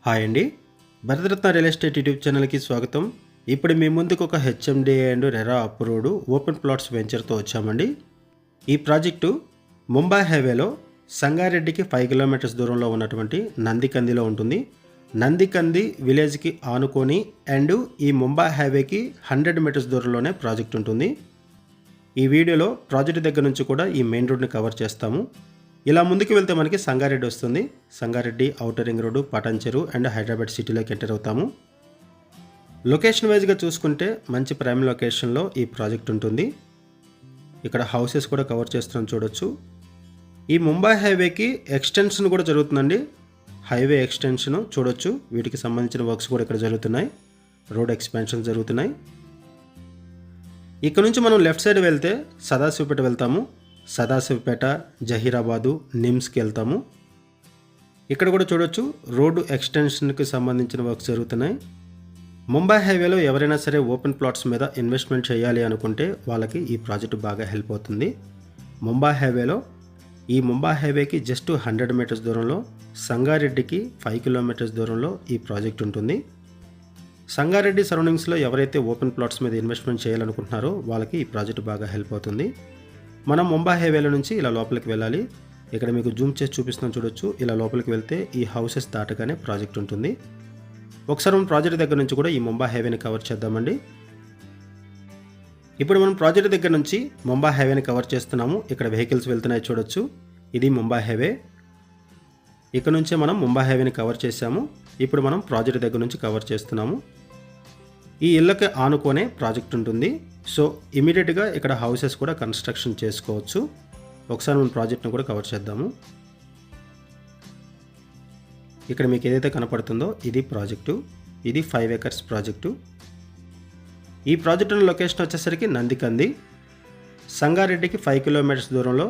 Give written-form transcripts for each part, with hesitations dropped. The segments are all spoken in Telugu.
హాయ్ అండి, భరతరత్న రియల్ ఎస్టేట్ యూట్యూబ్ ఛానల్కి స్వాగతం. ఇప్పుడు మీ ముందుకు ఒక HMDA and RERA approved open plots వెంచర్తో వచ్చామండి. ఈ ప్రాజెక్టు ముంబై హైవేలో సంగారెడ్డికి 5 కిలోమీటర్స్ దూరంలో ఉన్నటువంటి నందికందిలో ఉంటుంది. నందికంది విలేజ్కి ఆనుకొని అండ్ ఈ ముంబై హైవేకి 100 మీటర్స్ దూరంలోనే ప్రాజెక్ట్ ఉంటుంది. ఈ వీడియోలో ప్రాజెక్ట్ దగ్గర నుంచి కూడా ఈ మెయిన్ రోడ్ని కవర్ చేస్తాము. ఇలా ముందుకు వెళ్తే మనకి సంగారెడ్డి వస్తుంది. Sangareddy outer ring road, Patancheru and Hyderabad సిటీలోకి ఎంటర్ అవుతాము. లొకేషన్ వైజ్గా చూసుకుంటే మంచి ప్రైమ్ లొకేషన్లో ఈ ప్రాజెక్ట్ ఉంటుంది. ఇక్కడ హౌసెస్ కూడా కవర్ చేస్తున్నాం చూడొచ్చు. ఈ ముంబై హైవేకి ఎక్స్టెన్షన్ కూడా జరుగుతుందండి. హైవే ఎక్స్టెన్షన్ చూడొచ్చు. వీటికి సంబంధించిన వర్క్స్ కూడా ఇక్కడ జరుగుతున్నాయి. రోడ్ ఎక్స్పాన్షన్ జరుగుతున్నాయి. ఇక్కడ నుంచి మనం లెఫ్ట్ సైడ్ వెళ్తే సదాశివపేట వెళ్తాము. సదాశివపేట, జహీరాబాదు, నిమ్స్కి వెళ్తాము. ఇక్కడ కూడా చూడొచ్చు రోడ్డు ఎక్స్టెన్షన్కి సంబంధించిన వర్క్స్ జరుగుతున్నాయి. ముంబై హైవేలో ఎవరైనా సరే ఓపెన్ ప్లాట్స్ మీద ఇన్వెస్ట్మెంట్ చేయాలి అనుకుంటే వాళ్ళకి ఈ ప్రాజెక్టు బాగా హెల్ప్ అవుతుంది. ముంబై హైవేకి జస్ట్ 100 మీటర్స్ దూరంలో, సంగారెడ్డికి 5 కిలోమీటర్స్ దూరంలో ఈ ప్రాజెక్ట్ ఉంటుంది. సంగారెడ్డి సరౌండింగ్స్లో ఎవరైతే ఓపెన్ ప్లాట్స్ మీద ఇన్వెస్ట్మెంట్ చేయాలనుకుంటున్నారో వాళ్ళకి ఈ ప్రాజెక్టు బాగా హెల్ప్ అవుతుంది. మనం ముంబై హైవేలో నుంచి ఇలా లోపలికి వెళ్ళాలి. ఇక్కడ మీకు జూమ్ చేసి చూపిస్తున్నాం చూడొచ్చు. ఇలా లోపలికి వెళ్తే ఈ హౌసెస్ దాటగానే ప్రాజెక్ట్ ఉంటుంది. ఒకసారి మనం ప్రాజెక్ట్ దగ్గర నుంచి కూడా ఈ ముంబై హైవేని కవర్ చేద్దామండి. ఇప్పుడు మనం ప్రాజెక్ట్ దగ్గర నుంచి ముంబై హైవేని కవర్ చేస్తున్నాము. ఇక్కడ వెహికల్స్ వెళ్తున్నాయి చూడొచ్చు. ఇది ముంబై హైవే. ఇక్కడ నుంచే మనం ముంబై హైవేని కవర్ చేసాము. ఇప్పుడు మనం ప్రాజెక్ట్ దగ్గర నుంచి కవర్ చేస్తున్నాము. ఈ ఇళ్ళకి ఆనుకోనే ప్రాజెక్ట్ ఉంటుంది. సో ఇమీడియట్గా ఇక్కడ హౌసెస్ కూడా కన్స్ట్రక్షన్ చేసుకోవచ్చు. ఒకసారి మనం ప్రాజెక్ట్ను కూడా కవర్ చేద్దాము. ఇక్కడ మీకు ఏదైతే కనపడుతుందో ఇది ప్రాజెక్టు. ఇది 5 ఎకర్స్ ప్రాజెక్టు. ఈ ప్రాజెక్టు లొకేషన్ వచ్చేసరికి నందికంది. సంగారెడ్డికి 5 కిలోమీటర్స్ దూరంలో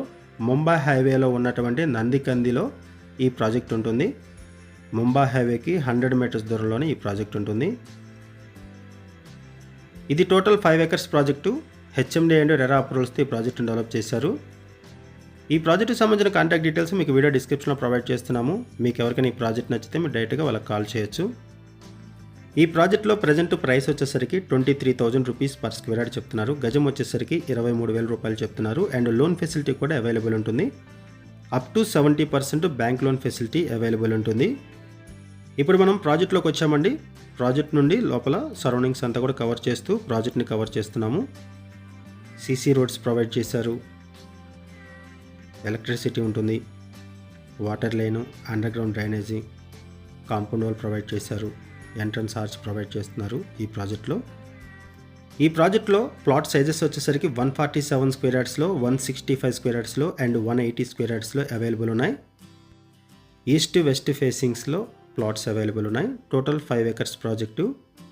ముంబై హైవేలో ఉన్నటువంటి నందికందిలో ఈ ప్రాజెక్ట్ ఉంటుంది. ముంబై హైవేకి 100 మీటర్స్ దూరంలోనే ఈ ప్రాజెక్ట్ ఉంటుంది. ఇది total 5 acres project. HMD and RERA అప్రూవల్స్తో ఈ ప్రాజెక్టును డెవలప్ చేశారు. ఈ ప్రాజెక్టుకి సంబంధించిన కాంటాక్ట్ డీటెయిల్స్ మీకు వీడియో డిస్క్రిప్షన్లో ప్రొవైడ్ చేస్తున్నాము. మీకు ఎవరికైనా ఈ ప్రాజెక్ట్ నచ్చితే మీరు డైరెక్ట్గా వాళ్ళకి కాల్ చేయొచ్చు. ఈ ప్రాజెక్ట్లో ప్రజెంట్ ప్రైస్ వచ్చేసరికి 23,000 రూపీస్ పర్ స్క్వేర్ యార్డ్ చెప్తున్నారు. గజం వచ్చేసరికి 23,000 రూపాయలు చెప్తున్నారు. అండ్ లోన్ ఫెసిలిటీ కూడా అవైలబుల్ ఉంటుంది. Up to 70% bank loan facility available ఉంటుంది. ఇప్పుడు మనం ప్రాజెక్ట్లోకి వచ్చామండి. ప్రాజెక్ట్ నుండి లోపల సరౌండింగ్స్ అంతా కూడా కవర్ చేస్తూ ప్రాజెక్ట్ని కవర్ చేస్తున్నాము. సీసీ రోడ్స్ ప్రొవైడ్ చేశారు. ఎలక్ట్రిసిటీ ఉంటుంది. Water line, underground drainage, compound wall provide చేశారు. ఎంట్రన్స్ ఆర్చ్ ప్రొవైడ్ చేస్తున్నారు ఈ ప్రాజెక్ట్లో. ఈ ప్రాజెక్ట్లో ప్లాట్ సైజెస్ వచ్చేసరికి 147 స్క్వేర్ యార్డ్స్లో, 165 స్క్వేర్ యార్డ్స్లో అండ్ 180 స్క్వేర్ యార్డ్స్లో అవైలబుల్ ఉన్నాయి. ఈస్ట్ వెస్ట్ ఫేసింగ్స్లో ప్లాట్స్ అవైలబుల్ ఉన్నాయి. Total 5 acres project.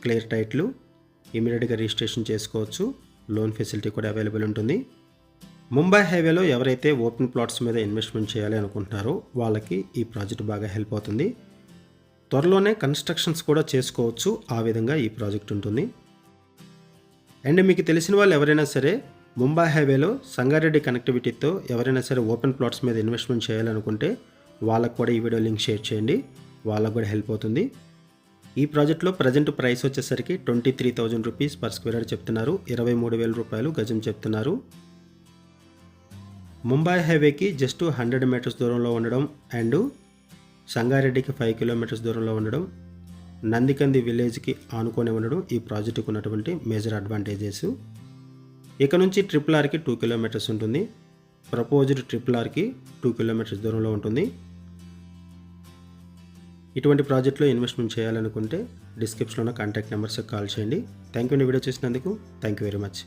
క్లియర్ టైట్లు, ఇమీడియట్గా రిజిస్ట్రేషన్ చేసుకోవచ్చు. లోన్ ఫెసిలిటీ కూడా అవైలబుల్ ఉంటుంది. ముంబై హైవేలో ఎవరైతే ఓపెన్ ప్లాట్స్ మీద ఇన్వెస్ట్మెంట్ చేయాలి అనుకుంటున్నారో వాళ్ళకి ఈ ప్రాజెక్ట్ బాగా హెల్ప్ అవుతుంది. త్వరలోనే కన్స్ట్రక్షన్స్ కూడా చేసుకోవచ్చు. ఆ విధంగా ఈ ప్రాజెక్ట్ ఉంటుంది. అండ్ మీకు తెలిసిన వాళ్ళు ఎవరైనా సరే ముంబై హైవేలో సంగారెడ్డి కనెక్టివిటీతో ఎవరైనా సరే ఓపెన్ ప్లాట్స్ మీద ఇన్వెస్ట్మెంట్ చేయాలనుకుంటే వాళ్ళకు కూడా ఈ వీడియో లింక్ షేర్ చేయండి. వాళ్ళకు కూడా హెల్ప్ అవుతుంది. ఈ ప్రాజెక్ట్లో ప్రజెంట్ ప్రైస్ వచ్చేసరికి 23,000 రూపీస్ పర్ స్క్వేర్ యార్డ్ చెప్తున్నారు. 23,000 రూపాయలు గజం చెప్తున్నారు. ముంబై హైవేకి జస్ట్ 100 మీటర్స్ దూరంలో ఉండడం అండ్ సంగారెడ్డికి 5 కిలోమీటర్స్ దూరంలో ఉండడం, నందికంది విలేజ్కి ఆనుకొని ఉండడం ఈ ప్రాజెక్టుకు ఉన్నటువంటి మేజర్ అడ్వాంటేజెస్. ఇక నుంచి RRRకి 2 కిలోమీటర్స్ ఉంటుంది. ప్రపోజ్డ్ RRRకి 2 కిలోమీటర్స్ దూరంలో ఉంటుంది. ఇటువంటి ప్రాజెక్ట్లో ఇన్వెస్ట్మెంట్ చేయాలనుకుంటే డిస్క్రిప్షన్లో ఉన్న కాంటాక్ట్ నెంబర్స్కి కాల్ చేయండి. థ్యాంక్ యూ వీడియో చూసినందుకు. Thank you very much.